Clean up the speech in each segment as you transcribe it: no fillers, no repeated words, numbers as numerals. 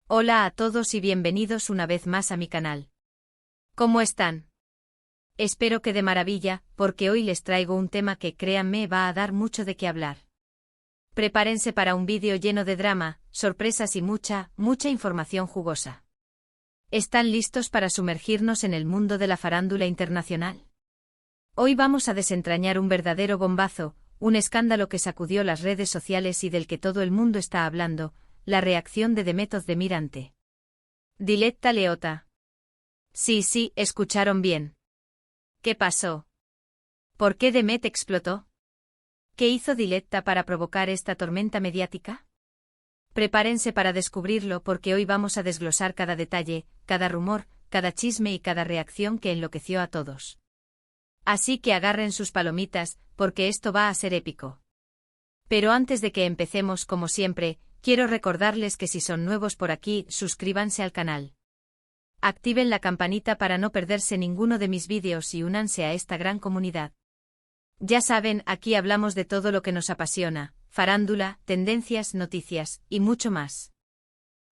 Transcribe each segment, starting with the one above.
Hola a todos y bienvenidos una vez más a mi canal. ¿Cómo están? Espero que de maravilla, porque hoy les traigo un tema que, créanme, va a dar mucho de qué hablar. Prepárense para un vídeo lleno de drama, sorpresas y mucha información jugosa. ¿Están listos para sumergirnos en el mundo de la farándula internacional? Hoy vamos a desentrañar un verdadero bombazo, un escándalo que sacudió las redes sociales y del que todo el mundo está hablando. La reacción de Demet Özdemir ante Diletta Leotta. Sí, escucharon bien. ¿Qué pasó? ¿Por qué Demet explotó? ¿Qué hizo Diletta para provocar esta tormenta mediática? Prepárense para descubrirlo porque hoy vamos a desglosar cada detalle, cada rumor, cada chisme y cada reacción que enloqueció a todos. Así que agarren sus palomitas, porque esto va a ser épico. Pero antes de que empecemos, como siempre, quiero recordarles que si son nuevos por aquí, suscríbanse al canal. Activen la campanita para no perderse ninguno de mis vídeos y únanse a esta gran comunidad. Ya saben, aquí hablamos de todo lo que nos apasiona, farándula, tendencias, noticias, y mucho más.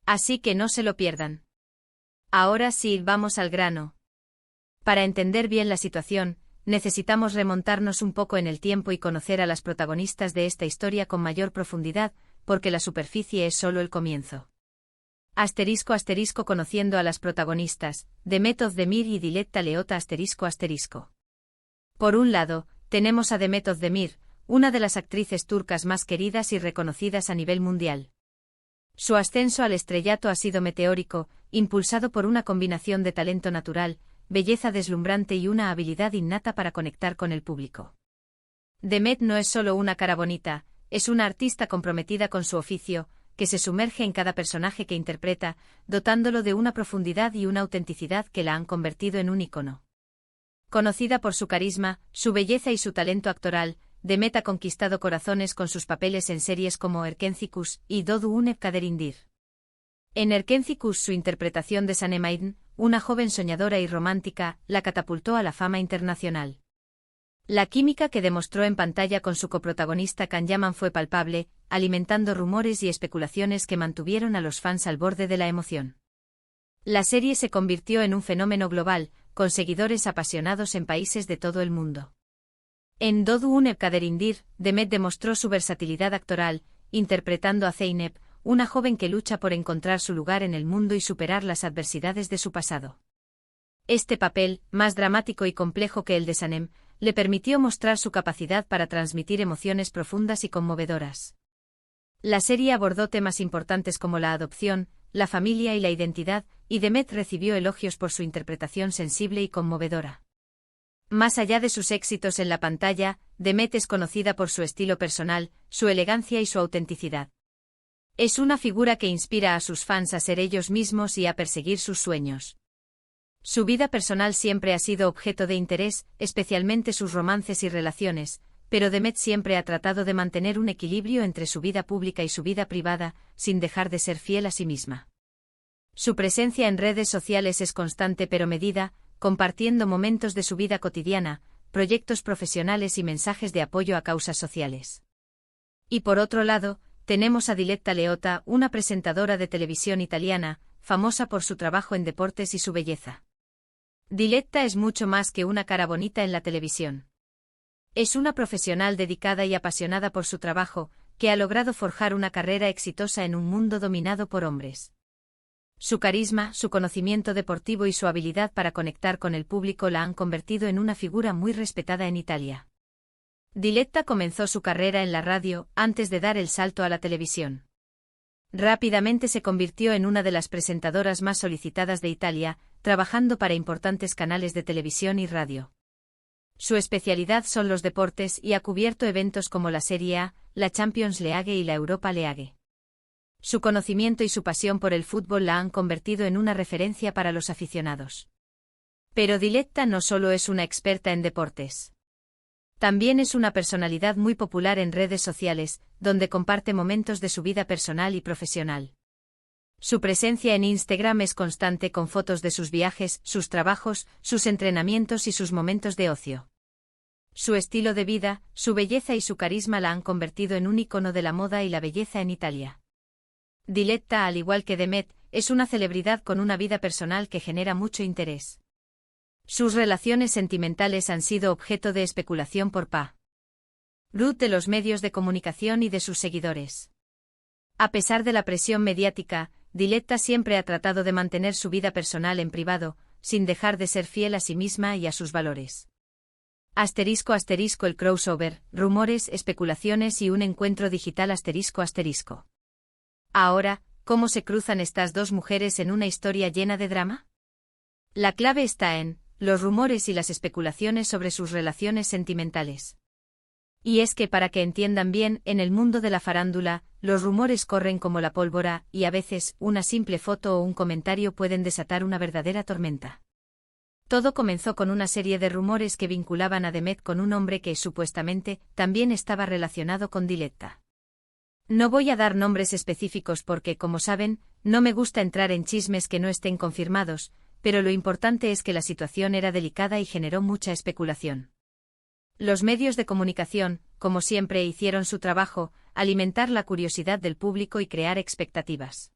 Así que no se lo pierdan. Ahora sí, vamos al grano. Para entender bien la situación, necesitamos remontarnos un poco en el tiempo y conocer a las protagonistas de esta historia con mayor profundidad, porque la superficie es solo el comienzo. *** Conociendo a las protagonistas, Demet Özdemir y Diletta Leotta ***. Por un lado, tenemos a Demet Özdemir, una de las actrices turcas más queridas y reconocidas a nivel mundial. Su ascenso al estrellato ha sido meteórico, impulsado por una combinación de talento natural, belleza deslumbrante y una habilidad innata para conectar con el público. Demet no es solo una cara bonita, es una artista comprometida con su oficio, que se sumerge en cada personaje que interpreta, dotándolo de una profundidad y una autenticidad que la han convertido en un ícono. Conocida por su carisma, su belleza y su talento actoral, Demet ha conquistado corazones con sus papeles en series como Erkenci y Doğduğun Kaderindir. En Erkenci su interpretación de Sanem Aydın, una joven soñadora y romántica, la catapultó a la fama internacional. La química que demostró en pantalla con su coprotagonista Can Yaman fue palpable, alimentando rumores y especulaciones que mantuvieron a los fans al borde de la emoción. La serie se convirtió en un fenómeno global, con seguidores apasionados en países de todo el mundo. En Doğduğun Kaderindir, Demet demostró su versatilidad actoral, interpretando a Zeynep, una joven que lucha por encontrar su lugar en el mundo y superar las adversidades de su pasado. Este papel, más dramático y complejo que el de Sanem, le permitió mostrar su capacidad para transmitir emociones profundas y conmovedoras. La serie abordó temas importantes como la adopción, la familia y la identidad, y Demet recibió elogios por su interpretación sensible y conmovedora. Más allá de sus éxitos en la pantalla, Demet es conocida por su estilo personal, su elegancia y su autenticidad. Es una figura que inspira a sus fans a ser ellos mismos y a perseguir sus sueños. Su vida personal siempre ha sido objeto de interés, especialmente sus romances y relaciones, pero Demet siempre ha tratado de mantener un equilibrio entre su vida pública y su vida privada, sin dejar de ser fiel a sí misma. Su presencia en redes sociales es constante pero medida, compartiendo momentos de su vida cotidiana, proyectos profesionales y mensajes de apoyo a causas sociales. Y por otro lado, tenemos a Diletta Leotta, una presentadora de televisión italiana, famosa por su trabajo en deportes y su belleza. Diletta es mucho más que una cara bonita en la televisión. Es una profesional dedicada y apasionada por su trabajo, que ha logrado forjar una carrera exitosa en un mundo dominado por hombres. Su carisma, su conocimiento deportivo y su habilidad para conectar con el público la han convertido en una figura muy respetada en Italia. Diletta comenzó su carrera en la radio, antes de dar el salto a la televisión. Rápidamente se convirtió en una de las presentadoras más solicitadas de Italia, trabajando para importantes canales de televisión y radio. Su especialidad son los deportes y ha cubierto eventos como la Serie A, la Champions League y la Europa League. Su conocimiento y su pasión por el fútbol la han convertido en una referencia para los aficionados. Pero Diletta no solo es una experta en deportes. También es una personalidad muy popular en redes sociales, donde comparte momentos de su vida personal y profesional. Su presencia en Instagram es constante con fotos de sus viajes, sus trabajos, sus entrenamientos y sus momentos de ocio. Su estilo de vida, su belleza y su carisma la han convertido en un ícono de la moda y la belleza en Italia. Diletta, al igual que Demet, es una celebridad con una vida personal que genera mucho interés. Sus relaciones sentimentales han sido objeto de especulación por Ruth de los medios de comunicación y de sus seguidores. A pesar de la presión mediática, Diletta siempre ha tratado de mantener su vida personal en privado, sin dejar de ser fiel a sí misma y a sus valores. *** el crossover, rumores, especulaciones y un encuentro digital ***. Ahora, ¿cómo se cruzan estas dos mujeres en una historia llena de drama? La clave está en los rumores y las especulaciones sobre sus relaciones sentimentales. Y es que para que entiendan bien, en el mundo de la farándula, los rumores corren como la pólvora, y a veces, una simple foto o un comentario pueden desatar una verdadera tormenta. Todo comenzó con una serie de rumores que vinculaban a Demet con un hombre que, supuestamente, también estaba relacionado con Diletta. No voy a dar nombres específicos porque, como saben, no me gusta entrar en chismes que no estén confirmados, pero lo importante es que la situación era delicada y generó mucha especulación. Los medios de comunicación, como siempre, hicieron su trabajo, alimentar la curiosidad del público y crear expectativas.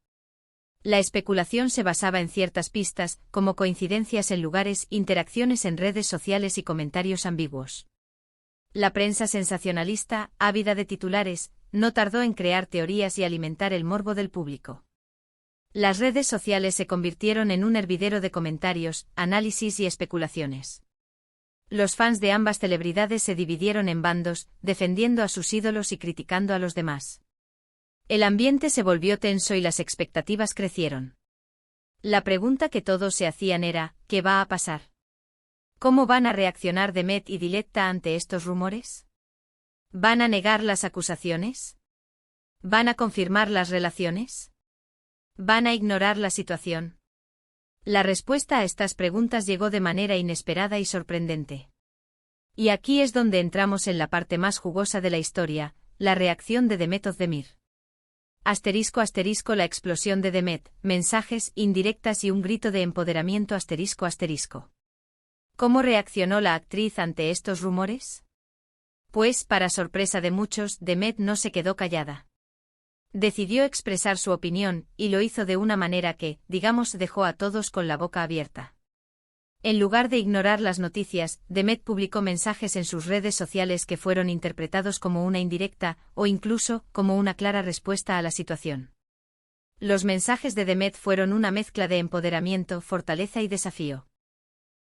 La especulación se basaba en ciertas pistas, como coincidencias en lugares, interacciones en redes sociales y comentarios ambiguos. La prensa sensacionalista, ávida de titulares, no tardó en crear teorías y alimentar el morbo del público. Las redes sociales se convirtieron en un hervidero de comentarios, análisis y especulaciones. Los fans de ambas celebridades se dividieron en bandos, defendiendo a sus ídolos y criticando a los demás. El ambiente se volvió tenso y las expectativas crecieron. La pregunta que todos se hacían era, ¿qué va a pasar? ¿Cómo van a reaccionar Demet y Diletta ante estos rumores? ¿Van a negar las acusaciones? ¿Van a confirmar las relaciones? ¿Van a ignorar la situación? La respuesta a estas preguntas llegó de manera inesperada y sorprendente. Y aquí es donde entramos en la parte más jugosa de la historia, la reacción de Demet Özdemir. ***, la explosión de Demet, mensajes, indirectas y un grito de empoderamiento ***. ¿Cómo reaccionó la actriz ante estos rumores? Pues, para sorpresa de muchos, Demet no se quedó callada. Decidió expresar su opinión, y lo hizo de una manera que, digamos, dejó a todos con la boca abierta. En lugar de ignorar las noticias, Demet publicó mensajes en sus redes sociales que fueron interpretados como una indirecta, o incluso, como una clara respuesta a la situación. Los mensajes de Demet fueron una mezcla de empoderamiento, fortaleza y desafío.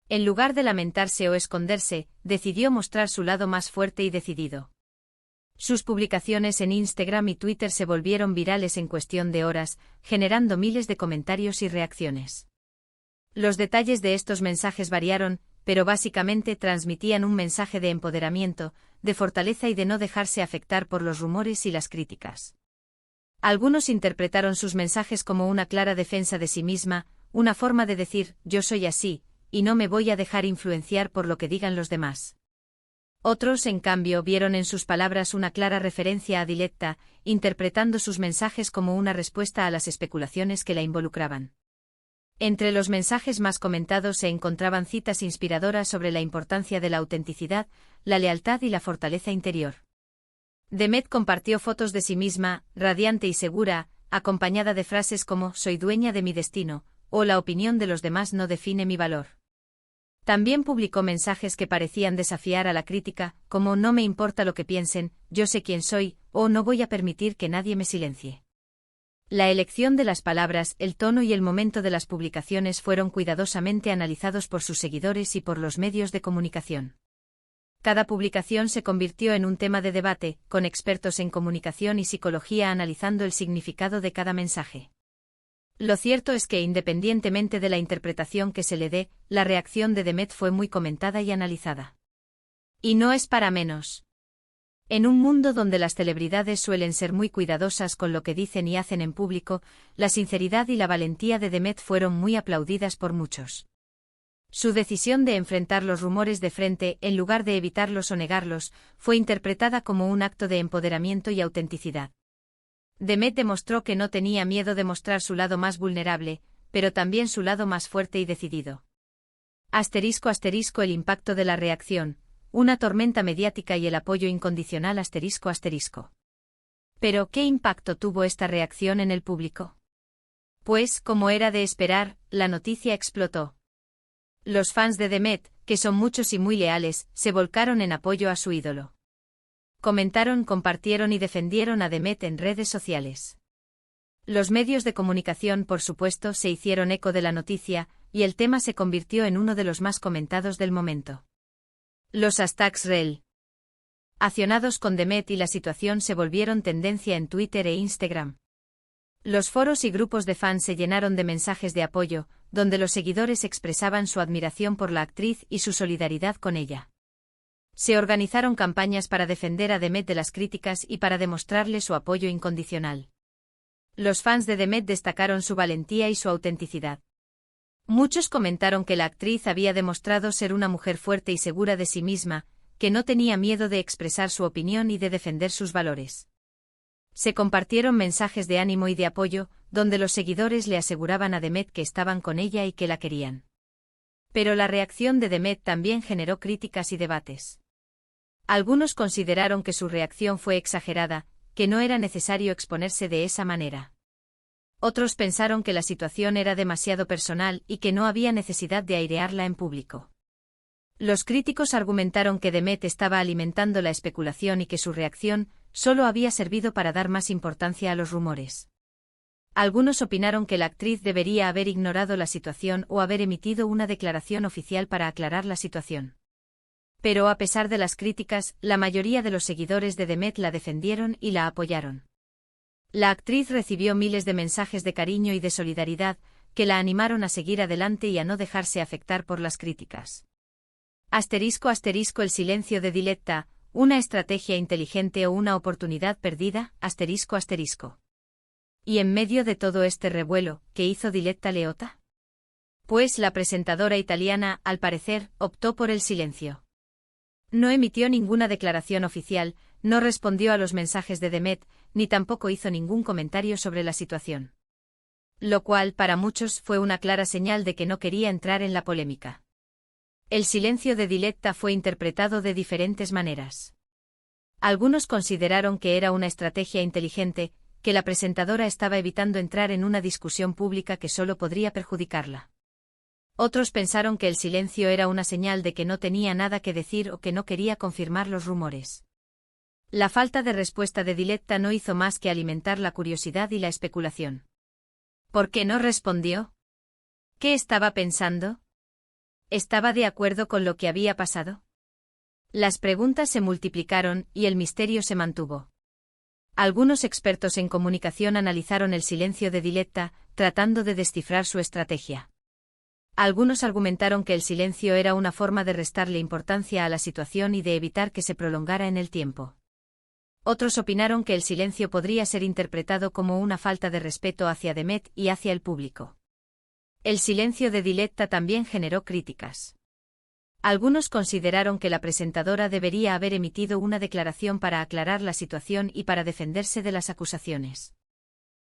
En lugar de lamentarse o esconderse, decidió mostrar su lado más fuerte y decidido. Sus publicaciones en Instagram y Twitter se volvieron virales en cuestión de horas, generando miles de comentarios y reacciones. Los detalles de estos mensajes variaron, pero básicamente transmitían un mensaje de empoderamiento, de fortaleza y de no dejarse afectar por los rumores y las críticas. Algunos interpretaron sus mensajes como una clara defensa de sí misma, una forma de decir, yo soy así, y no me voy a dejar influenciar por lo que digan los demás. Otros, en cambio, vieron en sus palabras una clara referencia a Diletta, interpretando sus mensajes como una respuesta a las especulaciones que la involucraban. Entre los mensajes más comentados se encontraban citas inspiradoras sobre la importancia de la autenticidad, la lealtad y la fortaleza interior. Demet compartió fotos de sí misma, radiante y segura, acompañada de frases como «soy dueña de mi destino» o «la opinión de los demás no define mi valor». También publicó mensajes que parecían desafiar a la crítica, como «no me importa lo que piensen, yo sé quién soy» o «no voy a permitir que nadie me silencie». La elección de las palabras, el tono y el momento de las publicaciones fueron cuidadosamente analizados por sus seguidores y por los medios de comunicación. Cada publicación se convirtió en un tema de debate, con expertos en comunicación y psicología analizando el significado de cada mensaje. Lo cierto es que, independientemente de la interpretación que se le dé, la reacción de Demet fue muy comentada y analizada. Y no es para menos. En un mundo donde las celebridades suelen ser muy cuidadosas con lo que dicen y hacen en público, la sinceridad y la valentía de Demet fueron muy aplaudidas por muchos. Su decisión de enfrentar los rumores de frente, en lugar de evitarlos o negarlos, fue interpretada como un acto de empoderamiento y autenticidad. Demet demostró que no tenía miedo de mostrar su lado más vulnerable, pero también su lado más fuerte y decidido. ***, el impacto de la reacción, una tormenta mediática y el apoyo incondicional ***. Pero, ¿qué impacto tuvo esta reacción en el público? Pues, como era de esperar, la noticia explotó. Los fans de Demet, que son muchos y muy leales, se volcaron en apoyo a su ídolo. Comentaron, compartieron y defendieron a Demet en redes sociales. Los medios de comunicación, por supuesto, se hicieron eco de la noticia, y el tema se convirtió en uno de los más comentados del momento. Los hashtags relacionados con Demet y la situación se volvieron tendencia en Twitter e Instagram. Los foros y grupos de fans se llenaron de mensajes de apoyo, donde los seguidores expresaban su admiración por la actriz y su solidaridad con ella. Se organizaron campañas para defender a Demet de las críticas y para demostrarle su apoyo incondicional. Los fans de Demet destacaron su valentía y su autenticidad. Muchos comentaron que la actriz había demostrado ser una mujer fuerte y segura de sí misma, que no tenía miedo de expresar su opinión y de defender sus valores. Se compartieron mensajes de ánimo y de apoyo, donde los seguidores le aseguraban a Demet que estaban con ella y que la querían. Pero la reacción de Demet también generó críticas y debates. Algunos consideraron que su reacción fue exagerada, que no era necesario exponerse de esa manera. Otros pensaron que la situación era demasiado personal y que no había necesidad de airearla en público. Los críticos argumentaron que Demet estaba alimentando la especulación y que su reacción solo había servido para dar más importancia a los rumores. Algunos opinaron que la actriz debería haber ignorado la situación o haber emitido una declaración oficial para aclarar la situación. Pero a pesar de las críticas, la mayoría de los seguidores de Demet la defendieron y la apoyaron. La actriz recibió miles de mensajes de cariño y de solidaridad, que la animaron a seguir adelante y a no dejarse afectar por las críticas. *** El silencio de Diletta, una estrategia inteligente o una oportunidad perdida. ***. Y en medio de todo este revuelo, ¿qué hizo Diletta Leotta? Pues la presentadora italiana, al parecer, optó por el silencio. No emitió ninguna declaración oficial, no respondió a los mensajes de Demet, ni tampoco hizo ningún comentario sobre la situación. Lo cual, para muchos, fue una clara señal de que no quería entrar en la polémica. El silencio de Diletta fue interpretado de diferentes maneras. Algunos consideraron que era una estrategia inteligente, que la presentadora estaba evitando entrar en una discusión pública que solo podría perjudicarla. Otros pensaron que el silencio era una señal de que no tenía nada que decir o que no quería confirmar los rumores. La falta de respuesta de Diletta no hizo más que alimentar la curiosidad y la especulación. ¿Por qué no respondió? ¿Qué estaba pensando? ¿Estaba de acuerdo con lo que había pasado? Las preguntas se multiplicaron y el misterio se mantuvo. Algunos expertos en comunicación analizaron el silencio de Diletta, tratando de descifrar su estrategia. Algunos argumentaron que el silencio era una forma de restarle importancia a la situación y de evitar que se prolongara en el tiempo. Otros opinaron que el silencio podría ser interpretado como una falta de respeto hacia Demet y hacia el público. El silencio de Diletta también generó críticas. Algunos consideraron que la presentadora debería haber emitido una declaración para aclarar la situación y para defenderse de las acusaciones.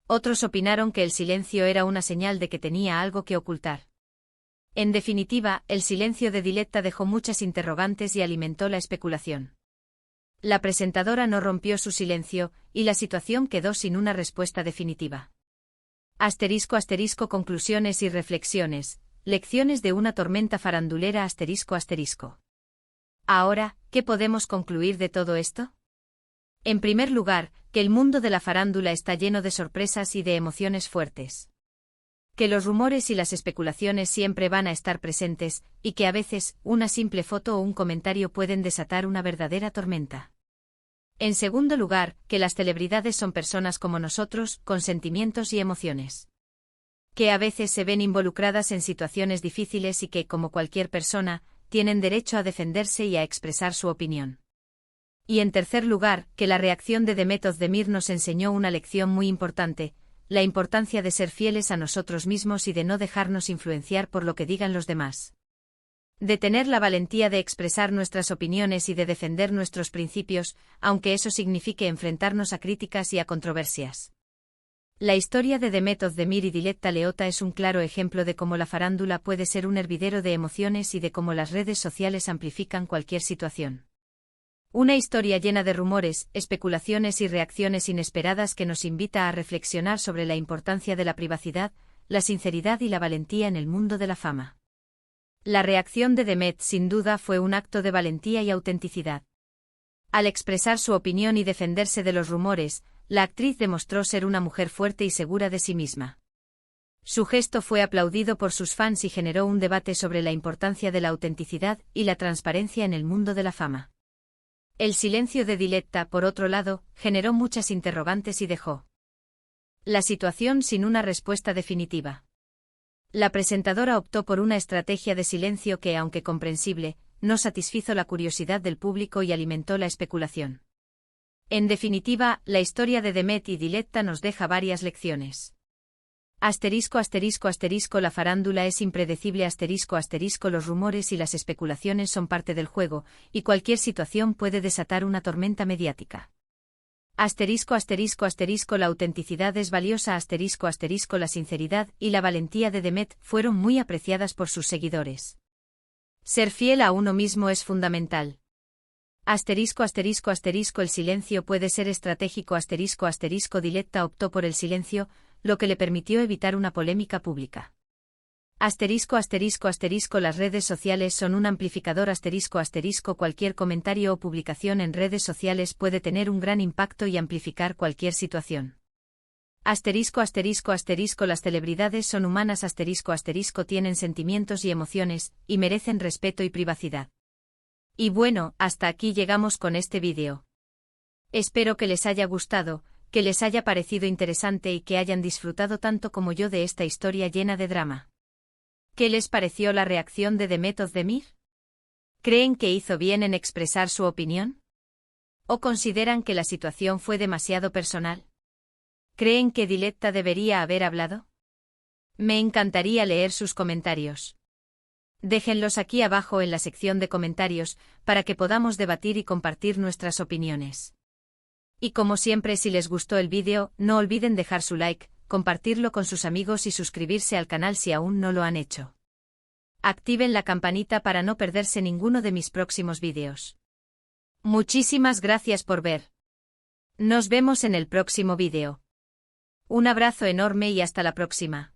Otros opinaron que el silencio era una señal de que tenía algo que ocultar. En definitiva, el silencio de Diletta dejó muchas interrogantes y alimentó la especulación. La presentadora no rompió su silencio, y la situación quedó sin una respuesta definitiva. ***. Conclusiones y reflexiones. Lecciones de una tormenta farandulera. ***. Ahora, ¿qué podemos concluir de todo esto? En primer lugar, que el mundo de la farándula está lleno de sorpresas y de emociones fuertes. Que los rumores y las especulaciones siempre van a estar presentes, y que a veces, una simple foto o un comentario pueden desatar una verdadera tormenta. En segundo lugar, que las celebridades son personas como nosotros, con sentimientos y emociones. Que a veces se ven involucradas en situaciones difíciles y que, como cualquier persona, tienen derecho a defenderse y a expresar su opinión. Y en tercer lugar, que la reacción de Demet Özdemir nos enseñó una lección muy importante, la importancia de ser fieles a nosotros mismos y de no dejarnos influenciar por lo que digan los demás. De tener la valentía de expresar nuestras opiniones y de defender nuestros principios, aunque eso signifique enfrentarnos a críticas y a controversias. La historia de Demet Özdemir y Diletta Leotta es un claro ejemplo de cómo la farándula puede ser un hervidero de emociones y de cómo las redes sociales amplifican cualquier situación. Una historia llena de rumores, especulaciones y reacciones inesperadas que nos invita a reflexionar sobre la importancia de la privacidad, la sinceridad y la valentía en el mundo de la fama. La reacción de Demet sin duda fue un acto de valentía y autenticidad. Al expresar su opinión y defenderse de los rumores, la actriz demostró ser una mujer fuerte y segura de sí misma. Su gesto fue aplaudido por sus fans y generó un debate sobre la importancia de la autenticidad y la transparencia en el mundo de la fama. El silencio de Diletta, por otro lado, generó muchas interrogantes y dejó la situación sin una respuesta definitiva. La presentadora optó por una estrategia de silencio que, aunque comprensible, no satisfizo la curiosidad del público y alimentó la especulación. En definitiva, la historia de Demet y Diletta nos deja varias lecciones. La farándula es impredecible los rumores y las especulaciones son parte del juego, y cualquier situación puede desatar una tormenta mediática. La autenticidad es valiosa la sinceridad y la valentía de Demet fueron muy apreciadas por sus seguidores. Ser fiel a uno mismo es fundamental. El silencio puede ser estratégico Diletta optó por el silencio, lo que le permitió evitar una polémica pública. Las redes sociales son un amplificador cualquier comentario o publicación en redes sociales puede tener un gran impacto y amplificar cualquier situación. Las celebridades son humanas tienen sentimientos y emociones, y merecen respeto y privacidad. Y bueno, hasta aquí llegamos con este vídeo. Espero que les haya gustado, que les haya parecido interesante y que hayan disfrutado tanto como yo de esta historia llena de drama. ¿Qué les pareció la reacción de Demet Özdemir? ¿Creen que hizo bien en expresar su opinión? ¿O consideran que la situación fue demasiado personal? ¿Creen que Diletta debería haber hablado? Me encantaría leer sus comentarios. Déjenlos aquí abajo en la sección de comentarios, para que podamos debatir y compartir nuestras opiniones. Y como siempre, si les gustó el vídeo, no olviden dejar su like, compartirlo con sus amigos y suscribirse al canal si aún no lo han hecho. Activen la campanita para no perderse ninguno de mis próximos vídeos. Muchísimas gracias por ver. Nos vemos en el próximo vídeo. Un abrazo enorme y hasta la próxima.